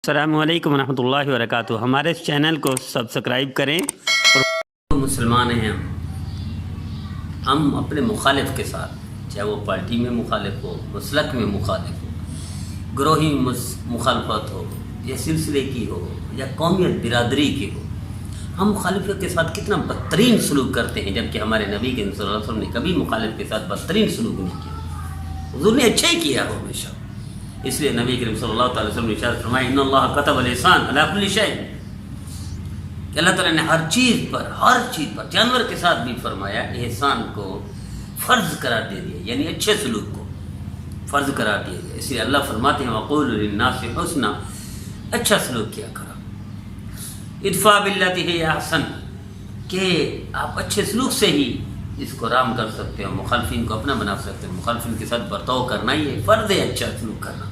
السلام علیکم ورحمۃ اللہ وبرکاتہ۔ ہمارے اس چینل کو سبسکرائب کریں اور مسلمان ہیں ہم اپنے مخالف کے ساتھ، چاہے وہ پارٹی میں مخالف ہو، مسلک میں مخالف ہو، گروہی مخالفت ہو، یا سلسلے کی ہو، یا قومیت برادری کی ہو، ہم مخالفت کے ساتھ کتنا بدترین سلوک کرتے ہیں، جبکہ ہمارے نبی کے صلی اللہ علیہ وسلم نے کبھی مخالف کے ساتھ بدترین سلوک نہیں کیا۔ حضور نے اچھا ہی کیا ہو ہمیشہ۔ اس لیے نبی کریم صلی اللہ تعالی وسلم نے ارشاد فرمایا ان اللہ کتب الاحسان علی کل شیء، کہ اللہ تعالیٰ نے ہر چیز پر جانور کے ساتھ بھی فرمایا احسان کو فرض قرار دے دیا، یعنی اچھے سلوک کو فرض قرار دیا گیا۔ اس لیے اللہ فرماتے ہیں وقولوا للناس حسنا، اچھا سلوک کیا کرو، ادفع باللتی ہی احسن، کہ آپ اچھے سلوک سے ہی اس کو رام کر سکتے ہو، مخالفین کو اپنا بنا سکتے ہو، مخالفین کے ساتھ برتاؤ کرنا یہ فرض ہے، اچھا سلوک کرنا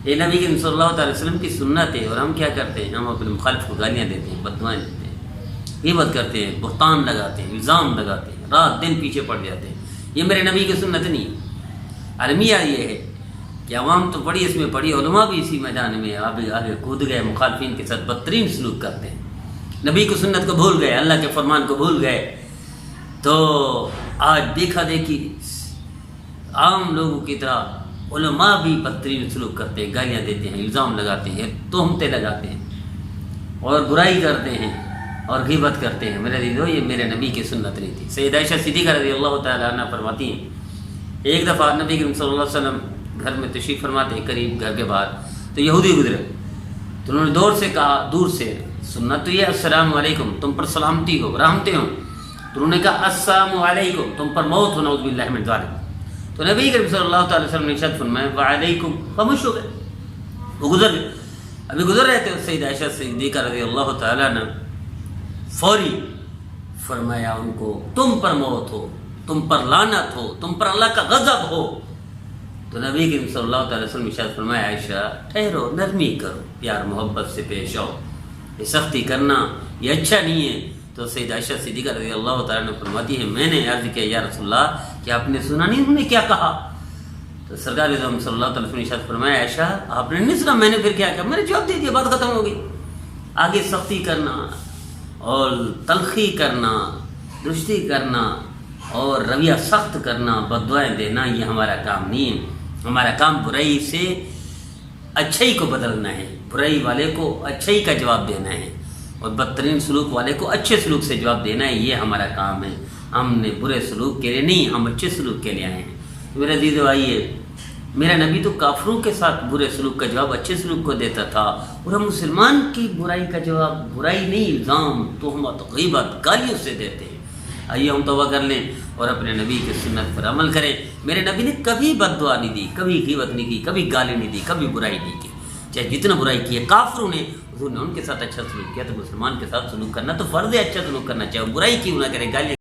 یہ نبی کے صلی اللہ تعالی وسلم کی سنت ہے۔ اور ہم کیا کرتے ہیں، ہم اپنے مخالف کو گالیاں دیتے ہیں، بددعائیں دیتے ہیں، غیبت کرتے ہیں، بہتان لگاتے ہیں، الزام لگاتے ہیں، رات دن پیچھے پڑ جاتے ہیں۔ یہ میرے نبی کی سنت نہیں ہے۔ المیہ یہ ہے کہ عوام تو پڑھی، اس میں پڑھی، علماء بھی اسی میدان میں آگے کود گئے، مخالفین کے ساتھ بدترین سلوک کرتے ہیں، نبی کی سنت کو بھول گئے، اللہ کے فرمان کو بھول گئے۔ تو آج دیکھا دیکھی عام لوگوں کی طرح علماء بھی بدترین سلوک کرتے ہیں، گالیاں دیتے ہیں، الزام لگاتے ہیں، تہمتیں لگاتے ہیں، اور برائی کرتے ہیں اور غیبت کرتے ہیں۔ میرے عزیزو، یہ میرے نبی کی سنت نہیں تھی۔ سیدہ عائشہ صدیقہ رضی اللہ تعالیٰ عنہ فرماتی ہیں ایک دفعہ نبی کریم صلی اللہ علیہ وسلم گھر میں تشریف فرماتے ہیں، قریب گھر کے باہر، تو یہودی گزرے، تو انہوں نے دور سے سنت تو یہ السلام علیکم، تم پر سلامتی ہو، رحمتیں ہوں، تو انہوں نے کہا السلام علیکم، تم پر موت ہو، نعوذ باللہ من ذالک۔ تو نبی کریم صلی اللہ تعالی وسلم نے ارشاد فرمایا وعلیکم، خاموش ہو گئے، وہ گزر گئے۔ ابھی گزر رہے تھے، سیدہ عائشہ صدیقہ رضی اللہ تعالیٰ نے فوری فرمایا ان کو تم پر موت ہو، تم پر لعنت ہو، تم پر اللہ کا غضب ہو۔ تو نبی کریم صلی اللہ تعالی وسلم نے ارشاد فرمایا عائشہ ٹھہرو، نرمی کرو، پیار محبت سے پیش آؤ، یہ سختی کرنا یہ اچھا نہیں ہے۔ تو سیدہ عائشہ صدیقہ رضی اللہ تعالیٰ نے فرماتی ہے میں نے عرض کیا یا رسول اللہ کہ آپ نے سنا نہیں انہوں نے کیا کہا؟ تو سرکار اعظم صلی اللہ تعالیٰ نے ارشاد فرمایا عائشہ آپ نے نہیں سنا، میں نے پھر کیا کیا؟ میں نے جواب دے دیا، بات ختم ہو گئی۔ آگے سختی کرنا اور تلخی کرنا، درستی کرنا اور رویہ سخت کرنا، بددعائیں دینا، یہ ہمارا کام نہیں ہے۔ ہمارا کام برائی سے اچھائی کو بدلنا ہے، برائی والے کو اچھائی کا جواب دینا ہے، اور بدترین سلوک والے کو اچھے سلوک سے جواب دینا ہے، یہ ہمارا کام ہے۔ ہم نے برے سلوک کے لیے نہیں، ہم اچھے سلوک کے لیے آئے ہیں۔ میرے عزیز بھائیے، میرا نبی تو کافروں کے ساتھ برے سلوک کا جواب اچھے سلوک کو دیتا تھا، اور ہم مسلمان کی برائی کا جواب برائی نہیں، الزام، تہمت، غیبت، گالیوں سے دیتے ہیں۔ آئیے ہم توبہ کر لیں اور اپنے نبی کی سنت پر عمل کریں۔ میرے نبی نے کبھی بد دعا نہیں دی، کبھی غیبت نہیں کی، کبھی گالی نہیں دی، کبھی برائی نہیں کی۔ چاہے جتنا برائی کی ہے کافروں نے، حضور نے ان کے ساتھ اچھا سلوک کیا، تو مسلمان کے ساتھ سلوک کرنا تو فرض ہے، اچھا سلوک کرنا، چاہے برائی کیوں نہ کرے، گالی